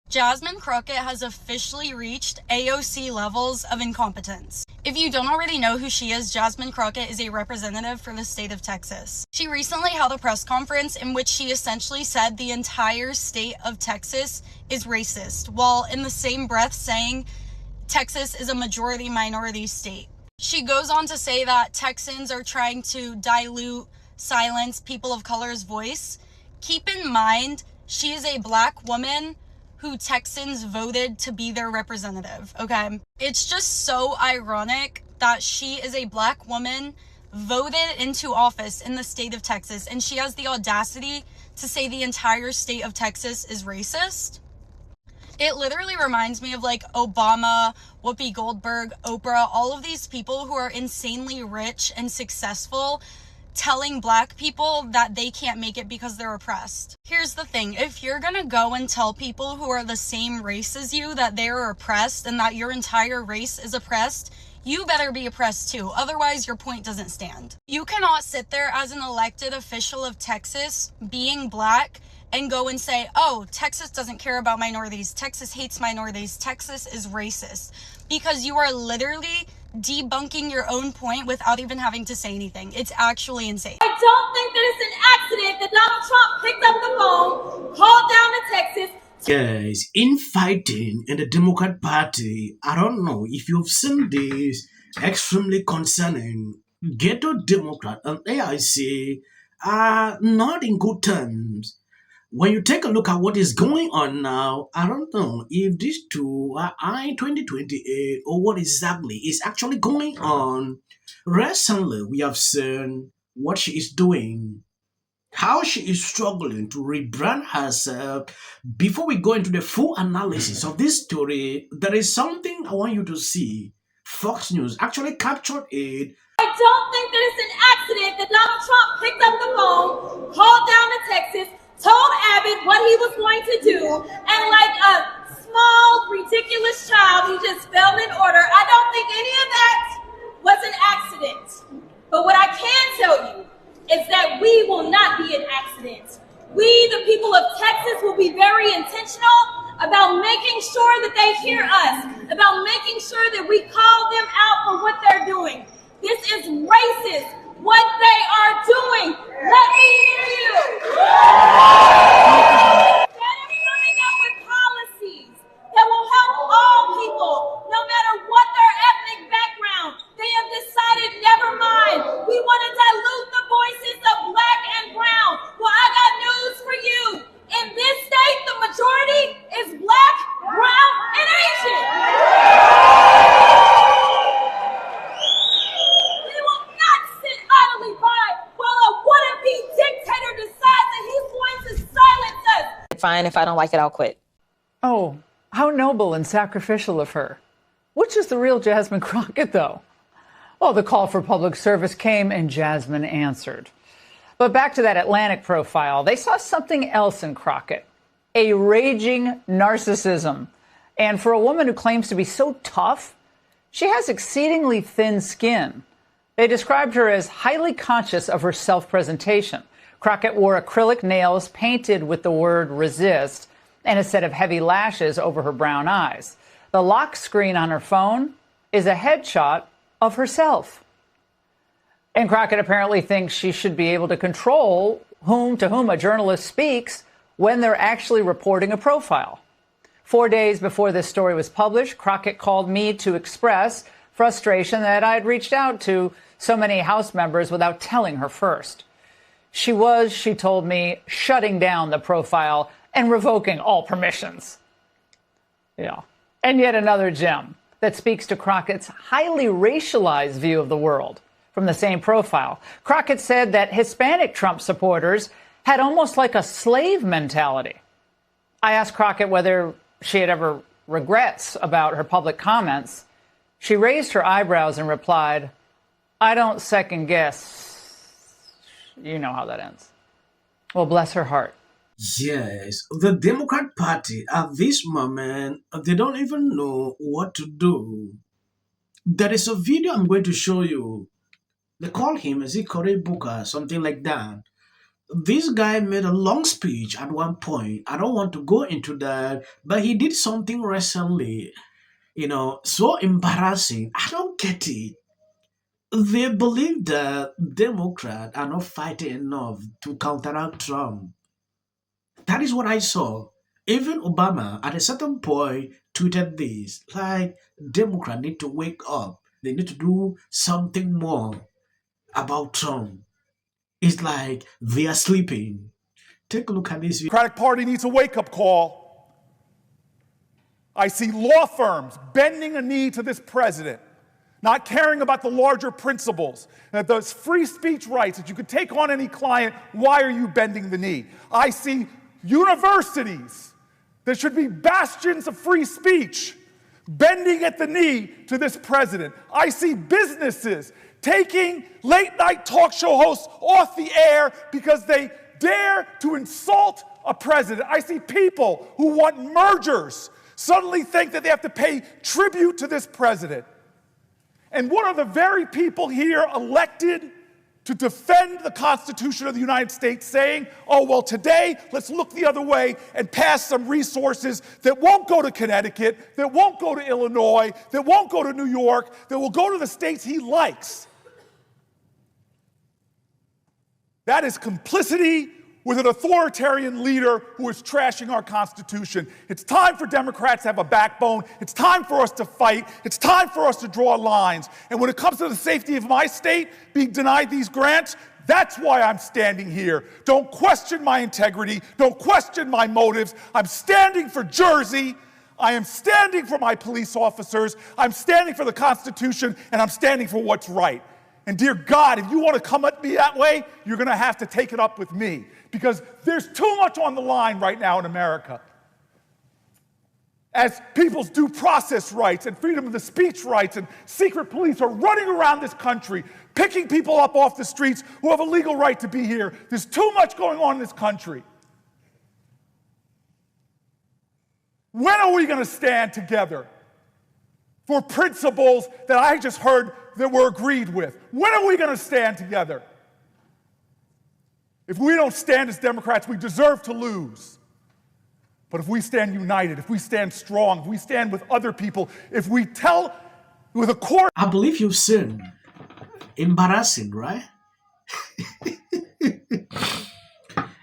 Jasmine Crockett has officially reached AOC levels of incompetence. If you don't already know who she is, Jasmine Crockett is a representative for the state of Texas. She recently held a press conference in which she essentially said the entire state of Texas is racist, while in the same breath saying Texas is a majority-minority state. She goes on to say that Texans are trying to silence people of color's voice. Keep in mind, she is a black woman who Texans voted to be their representative, okay? It's just so ironic that she is a black woman voted into office in the state of Texas, and she has the audacity to say the entire state of Texas is racist. It literally reminds me of like Obama, Whoopi Goldberg, Oprah, all of these people who are insanely rich and successful telling black people that they can't make it because they're oppressed. Here's the thing, if you're gonna go and tell people who are the same race as you that they're oppressed and that your entire race is oppressed, you better be oppressed too, otherwise your point doesn't stand. You cannot sit there as an elected official of Texas, being black, and go and say, oh, Texas doesn't care about minorities, Texas hates minorities, Texas is racist, because you are literally debunking your own point without even having to say anything. It's actually insane. I don't think that it's an accident that Donald Trump picked up the phone, called down to Texas. Yes, infighting in the Democrat Party. I don't know if you've seen this extremely concerning. Ghetto Democrat and AIC are not in good terms. When you take a look at what is going on now, I don't know if these two are in 2028 or what exactly is actually going on. Recently, we have seen what she is doing, how she is struggling to rebrand herself. Before we go into the full analysis of this story, there is something I want you to see. Fox News actually captured it. I don't think that it's an accident that Donald Trump picked up the phone, called down to Texas, told Abbott what he was going to do, and like a small, ridiculous child, he just fell in order. I don't think any of that was an accident. But what I can tell you is that we will not be an accident. We, the people of Texas, will be very intentional about making sure that they hear us, about making sure that we call them out for what they're doing. This is racist, what they are doing. Let me hear you. That is coming up with policies that will help all people, no matter what their ethnic background. They have decided, never mind, we want to dilute the voices of black and brown. Well, I got news for you. In this state, the majority is black, brown, and Asian. We will not sit idly by while a wannabe dictator decides that he's going to silence us. Fine, if I don't like it, I'll quit. Oh, how noble and sacrificial of her. Which is the real Jasmine Crockett, though? Well, the call for public service came and Jasmine answered. But back to that Atlantic profile, they saw something else in Crockett, a raging narcissism. And for a woman who claims to be so tough, she has exceedingly thin skin. They described her as highly conscious of her self-presentation. Crockett wore acrylic nails painted with the word resist and a set of heavy lashes over her brown eyes. The lock screen on her phone is a headshot of herself. And Crockett apparently thinks she should be able to control to whom a journalist speaks when they're actually reporting a profile. 4 days before this story was published, Crockett called me to express frustration that I'd reached out to so many House members without telling her first. She told me, shutting down the profile and revoking all permissions. Yeah. And yet another gem that speaks to Crockett's highly racialized view of the world. From the same profile, Crockett said that Hispanic Trump supporters had almost like a slave mentality. I asked Crockett whether she had ever regrets about her public comments. She raised her eyebrows and replied, I don't second guess. You know how that ends. Well, bless her heart. Yes, the Democrat Party at this moment, they don't even know what to do. There is a video I'm going to show you. They call him, is it Cory Booker, something like that. This guy made a long speech at one point. I don't want to go into that, but he did something recently, so embarrassing. I don't get it. They believe that Democrats are not fighting enough to counteract Trump. That is what I saw. Even Obama, at a certain point, tweeted this like, Democrats need to wake up. They need to do something more about Trump. It's like they are sleeping. Take a look at this. Democratic Party needs a wake-up call. I see law firms bending a knee to this president, not caring about the larger principles, that those free speech rights, that you could take on any client, why are you bending the knee? I see universities that should be bastions of free speech bending at the knee to this president. I see businesses taking late-night talk show hosts off the air because they dare to insult a president. I see people who want mergers suddenly think that they have to pay tribute to this president. And what are the very people here elected to defend the Constitution of the United States saying, oh, well, today, let's look the other way and pass some resources that won't go to Connecticut, that won't go to Illinois, that won't go to New York, that will go to the states he likes. That is complicity with an authoritarian leader who is trashing our Constitution. It's time for Democrats to have a backbone. It's time for us to fight. It's time for us to draw lines. And when it comes to the safety of my state being denied these grants, that's why I'm standing here. Don't question my integrity. Don't question my motives. I'm standing for Jersey. I am standing for my police officers. I'm standing for the Constitution, and I'm standing for what's right. And dear God, if you want to come at me that way, you're going to have to take it up with me, because there's too much on the line right now in America. As people's due process rights and freedom of the speech rights and secret police are running around this country, picking people up off the streets who have a legal right to be here. There's too much going on in this country. When are we going to stand together for principles that I just heard that we're agreed with? When are we going to stand together? If we don't stand as Democrats, we deserve to lose. But if we stand united, if we stand strong, if we stand with other people, if we tell with a core... I believe you've seen. Embarrassing, right?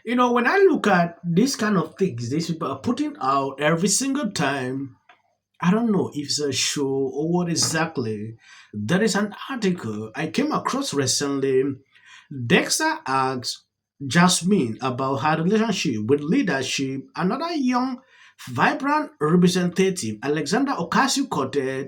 When I look at these kind of things, these people are putting out every single time, I don't know if it's a show or what exactly. There is an article I came across recently. Dexter asks Jasmine about her relationship with leadership. Another young, vibrant representative, Alexander Ocasio-Cortez,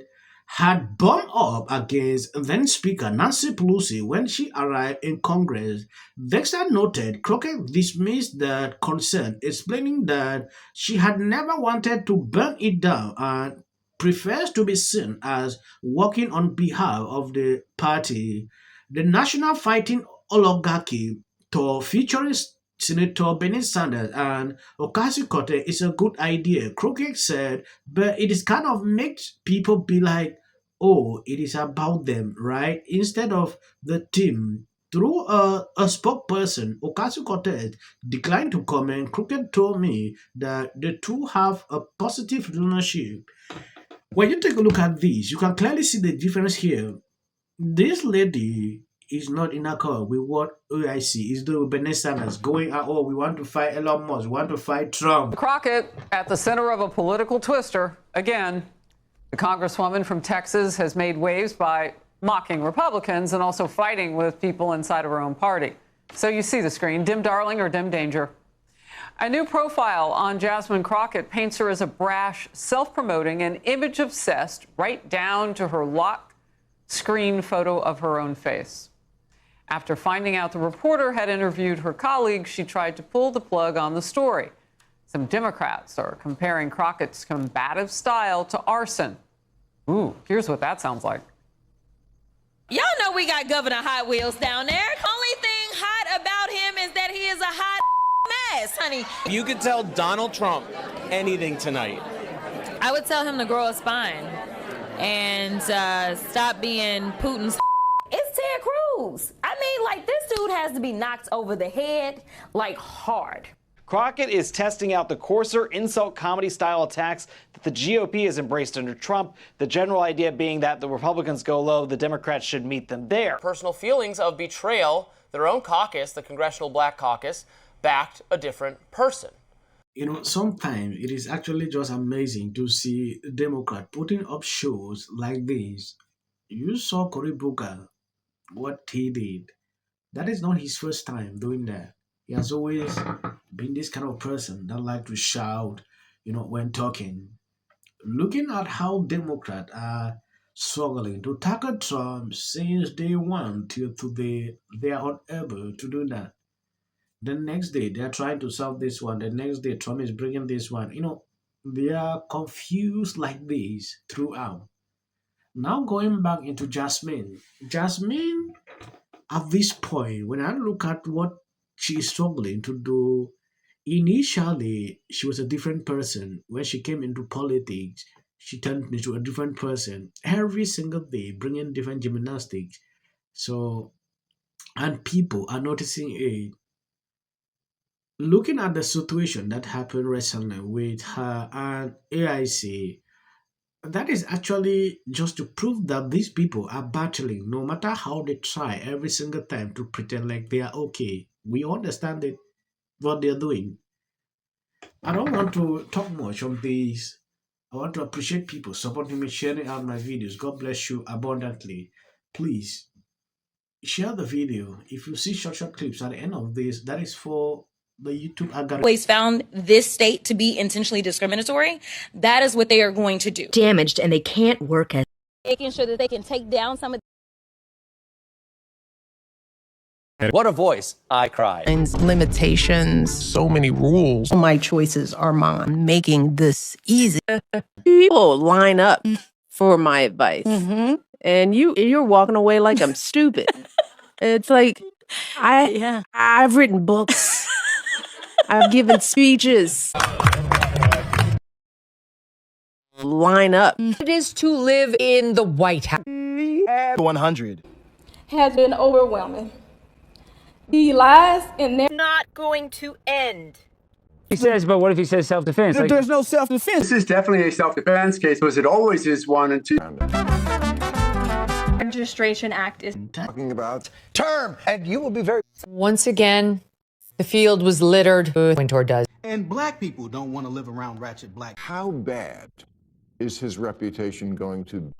had bumped up against then Speaker Nancy Pelosi when she arrived in Congress. Dexter noted Crockett dismissed that concern, explaining that she had never wanted to burn it down and prefers to be seen as working on behalf of the party. The National Fighting Oligarchy tour featuring Senator Bernie Sanders and Ocasio-Cortez is a good idea, Crockett said, but it is kind of makes people be like, oh, it is about them, right? Instead of the team. Through a spokesperson, Ocasio-Cortez declined to comment. Crockett told me that the two have a positive relationship. When you take a look at this, you can clearly see the difference here. This lady is not in accord with what OIC is doing with Bernie Sanders, going out, oh, we want to fight Elon Musk, we want to fight Trump. Crockett at the center of a political twister. Again, the Congresswoman from Texas has made waves by mocking Republicans and also fighting with people inside of her own party. So you see the screen, dim darling or dim danger. A new profile on Jasmine Crockett paints her as a brash, self-promoting, and image-obsessed, right down to her lock screen photo of her own face. After finding out the reporter had interviewed her colleague, she tried to pull the plug on the story. Some Democrats are comparing Crockett's combative style to arson. Ooh, here's what that sounds like. Y'all know we got Governor Hot Wheels down there. Only thing hot about him is that he is a hot mess, honey. You could tell Donald Trump anything tonight. I would tell him to grow a spine and stop being Putin's. It's Ted Cruz. I mean, like, this dude has to be knocked over the head, like hard. Crockett is testing out the coarser insult comedy style attacks that the GOP has embraced under Trump, the general idea being that the Republicans go low, the Democrats should meet them there. Personal feelings of betrayal, their own caucus, the Congressional Black Caucus, backed a different person. You know, sometimes it is actually just amazing to see a Democrat putting up shows like this. You saw Cory Booker, what he did. That is not his first time doing that. He has always been this kind of person that like to shout, when talking. Looking at how Democrats are struggling to tackle Trump since day one till today, they are unable to do that. The next day, they are trying to solve this one. The next day, Trump is bringing this one. They are confused like this throughout. Now going back into Jasmine. Jasmine, at this point, when I look at what she is struggling to do, initially she was a different person. When she came into politics, she turned into a different person every single day, bringing different gymnastics. So, and people are noticing it. Looking at the situation that happened recently with her and AIC, that is actually just to prove that these people are battling no matter how they try every single time to pretend like they are okay. We understand it, what they're doing. I don't want to talk much on this. I want to appreciate people supporting me, sharing out my videos. God bless you abundantly. Please share the video. If you see short clips at the end of this, that is for the YouTube algorithm. Always found this state to be intentionally discriminatory. That is what they are going to do. Damaged, and they can't work as Making sure that they can take down some of What a voice. I cry. limitations. So many rules. My choices are mine. Making this easy. People line up for my advice, and you're walking away like I'm stupid. It's like I've written books. I've given speeches. Line up. It is to live in the White House. 100 has been overwhelming. He lies and they're Not going to end. He says, but what if he says self-defense? There's no self-defense. This is definitely a self-defense case, because it always is one and two. Registration Act is Talking about term, and you will be very. Once again, the field was littered with Wintour does. And black people don't want to live around ratchet black. How bad is his reputation going to?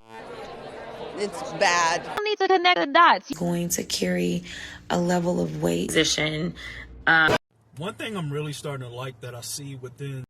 It's bad. need to connect the dots. Going to carry a level of weight. Position. One thing I'm really starting to like that I see within